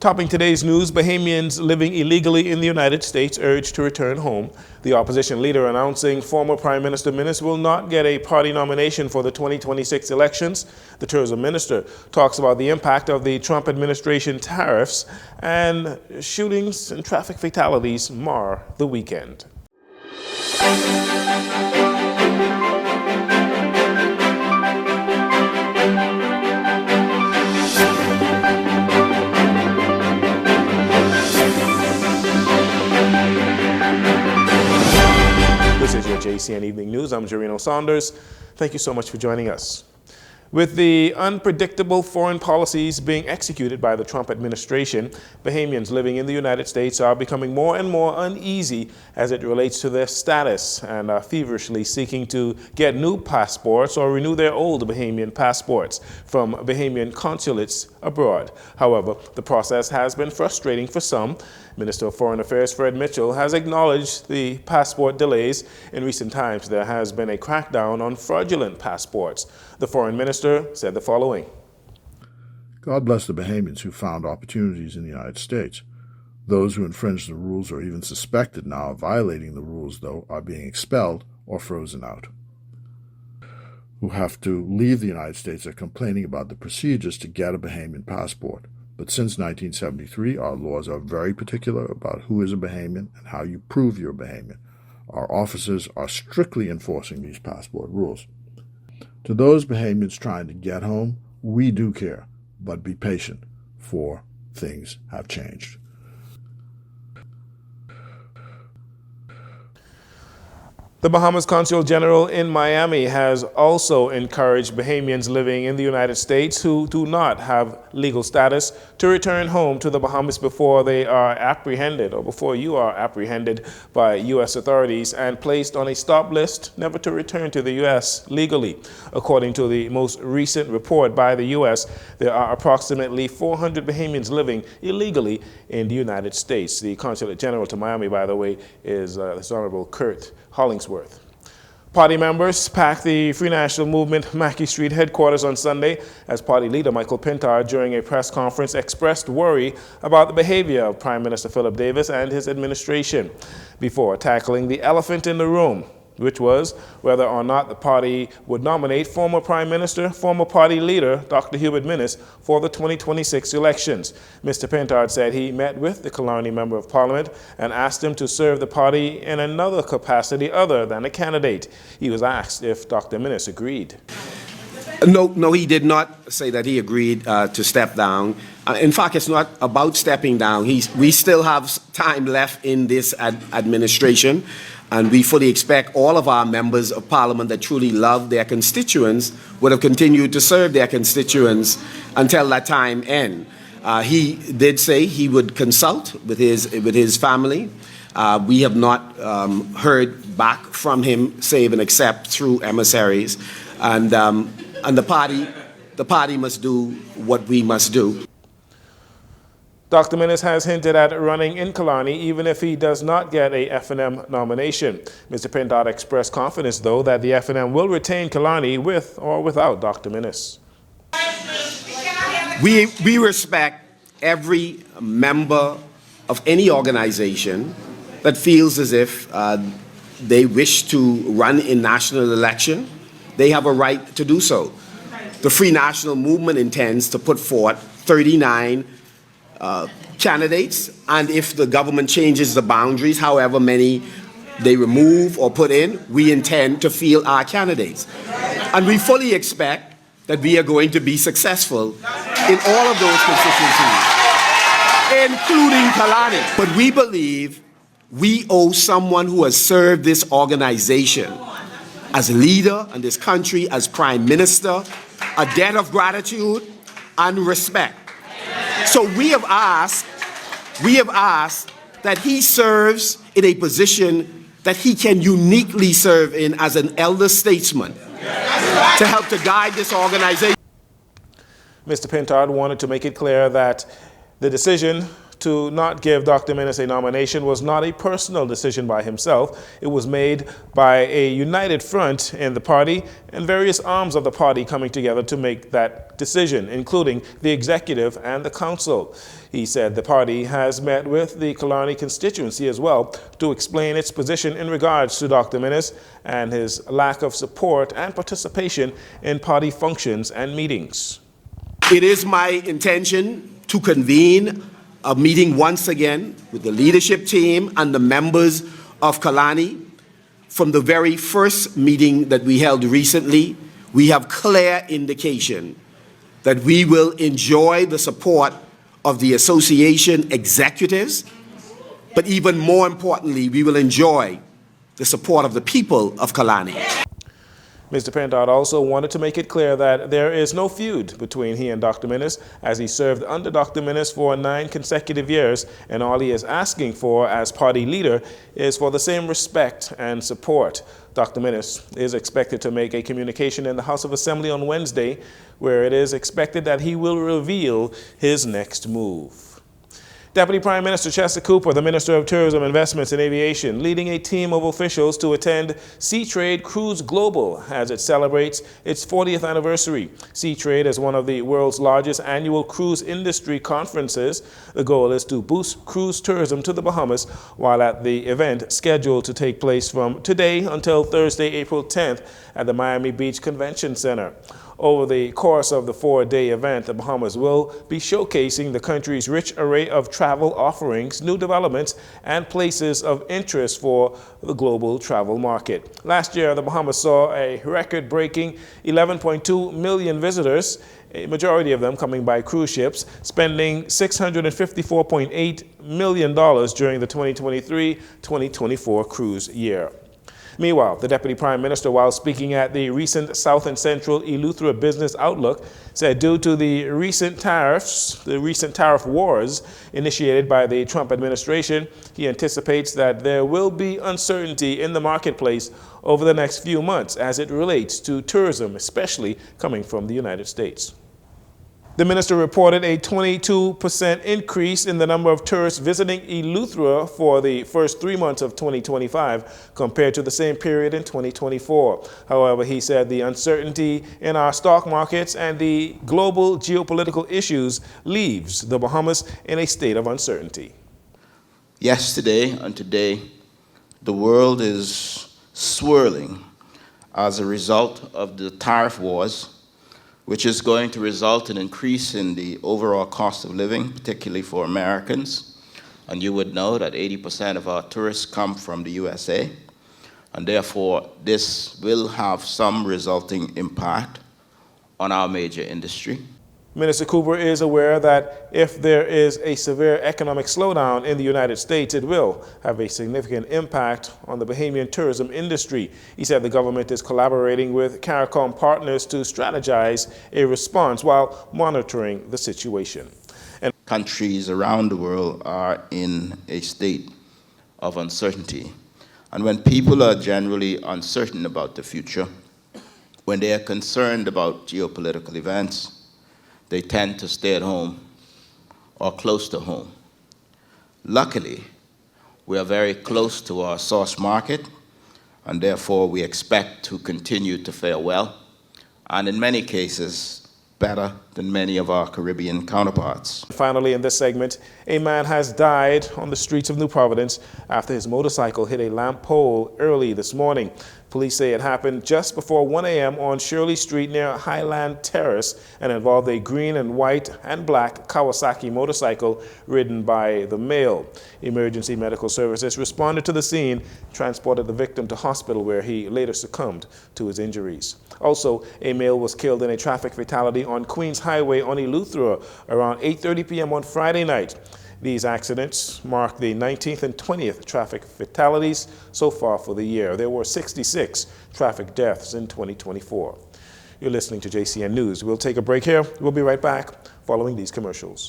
Topping today's news, Bahamians living illegally in the United States urged to return home. The opposition leader announcing former Prime Minister Minnis will not get a party nomination for the 2026 elections. The tourism minister talks about the impact of the Trump administration tariffs, and shootings and traffic fatalities mar the weekend. This is your JCN Evening News. I'm Jerino Saunders. Thank you so much for joining us. With the unpredictable foreign policies being executed by the Trump administration, Bahamians living in the United States are becoming more and more uneasy as it relates to their status and are feverishly seeking to get new passports or renew their old Bahamian passports from Bahamian consulates abroad. However, the process has been frustrating for some. Minister of Foreign Affairs Fred Mitchell has acknowledged the passport delays. In recent times, there has been a crackdown on fraudulent passports. The foreign minister said the following. God bless the Bahamians who found opportunities in the United States. Those who infringe the rules or even suspected now of violating the rules, though, are being expelled or frozen out. Who have to leave the United States are complaining about the procedures to get a Bahamian passport. But since 1973, our laws are very particular about who is a Bahamian and how you prove you're a Bahamian. Our officers are strictly enforcing these passport rules. To those Bahamians trying to get home, we do care, but be patient, for things have changed. The Bahamas Consul General in Miami has also encouraged Bahamians living in the United States who do not have legal status to return home to the Bahamas before they are apprehended, or before you are apprehended by U.S. authorities and placed on a stop list, never to return to the U.S. legally. According to the most recent report by the U.S., there are approximately 400 Bahamians living illegally in the United States. The Consulate General to Miami, by the way, is His Honorable Kurt Hollingsworth. Party members packed the Free National Movement Mackey Street headquarters on Sunday as party leader Michael Pintard, during a press conference, expressed worry about the behavior of Prime Minister Philip Davis and his administration before tackling the elephant in the room, which was whether or not the party would nominate former Prime Minister, former party leader, Dr. Hubert Minnis, for the 2026 elections. Mr. Pintard said he met with the Killarney Member of Parliament and asked him to serve the party in another capacity other than a candidate. He was asked if Dr. Minnis agreed. No, he did not say that he agreed to step down. In fact, it's not about stepping down. We still have time left in this administration. And we fully expect all of our members of Parliament that truly love their constituents would have continued to serve their constituents until that time ends. He did say he would consult with his family. We have not heard back from him, save and except through emissaries. And the party must do what we must do. Dr. Minnis has hinted at running in Killarney even if he does not get a F&M nomination. Mr. Pintard expressed confidence, though, that the F&M will retain Killarney with or without Dr. Minnis. We respect every member of any organization that feels as if they wish to run in national election. They have a right to do so. The Free National Movement intends to put forth 39 candidates, and if the government changes the boundaries, however many they remove or put in, we intend to field our candidates. And we fully expect that we are going to be successful in all of those constituencies, including Killarney. But we believe we owe someone who has served this organization as a leader in this country, as Prime Minister, a debt of gratitude and respect. So we have asked that he serves in a position that he can uniquely serve in as an elder statesman to help to guide this organization. Mr. Pintard wanted to make it clear that the decision to not give Dr. Minnis a nomination was not a personal decision by himself. It was made by a united front in the party and various arms of the party coming together to make that decision, including the executive and the council. He said the party has met with the Killarney constituency as well to explain its position in regards to Dr. Minnis and his lack of support and participation in party functions and meetings. It is my intention to convene a meeting once again with the leadership team and the members of Killarney. From the very first meeting that we held recently, we have clear indication that we will enjoy the support of the association executives, but even more importantly, we will enjoy the support of the people of Killarney. Mr. Pentard also wanted to make it clear that there is no feud between he and Dr. Minnis, as he served under Dr. Minnis for 9 consecutive years, and all he is asking for as party leader is for the same respect and support. Dr. Minnis is expected to make a communication in the House of Assembly on Wednesday, where it is expected that he will reveal his next move. Deputy Prime Minister Chester Cooper, the Minister of Tourism, Investments and Aviation, leading a team of officials to attend Seatrade Cruise Global as it celebrates its 40th anniversary. Seatrade is one of the world's largest annual cruise industry conferences. The goal is to boost cruise tourism to the Bahamas, while at the event scheduled to take place from today until Thursday, April 10th at the Miami Beach Convention Center. Over the course of the 4-day event, the Bahamas will be showcasing the country's rich array of travel offerings, new developments, and places of interest for the global travel market. Last year, the Bahamas saw a record-breaking 11.2 million visitors, a majority of them coming by cruise ships, spending $654.8 million during the 2023-2024 cruise year. Meanwhile, the Deputy Prime Minister, while speaking at the recent South and Central Eleuthera Business Outlook, said due to the recent tariff wars initiated by the Trump administration, he anticipates that there will be uncertainty in the marketplace over the next few months as it relates to tourism, especially coming from the United States. The minister reported a 22% increase in the number of tourists visiting Eleuthera for the first 3 months of 2025 compared to the same period in 2024. However, he said the uncertainty in our stock markets and the global geopolitical issues leaves the Bahamas in a state of uncertainty. Yesterday and today, the world is swirling as a result of the tariff wars, which is going to result in an increase in the overall cost of living, particularly for Americans. And you would know that 80% of our tourists come from the USA, and therefore this will have some resulting impact on our major industry. Minister Cooper is aware that if there is a severe economic slowdown in the United States, it will have a significant impact on the Bahamian tourism industry. He said the government is collaborating with CARICOM partners to strategize a response while monitoring the situation. And countries around the world are in a state of uncertainty. And when people are generally uncertain about the future, when they are concerned about geopolitical events, they tend to stay at home or close to home. Luckily, we are very close to our source market, and therefore we expect to continue to fare well, and in many cases, better than many of our Caribbean counterparts. Finally, in this segment, a man has died on the streets of New Providence after his motorcycle hit a lamp pole early this morning. Police say it happened just before 1 a.m. on Shirley Street near Highland Terrace and involved a green and white and black Kawasaki motorcycle ridden by the male. Emergency medical services responded to the scene, transported the victim to hospital where he later succumbed to his injuries. Also, a male was killed in a traffic fatality on Queens Highway on Eleuthera around 8:30 p.m. on Friday night. These accidents mark the 19th and 20th traffic fatalities so far for the year. There were 66 traffic deaths in 2024. You're listening to JCN News. We'll take a break here. We'll be right back following these commercials.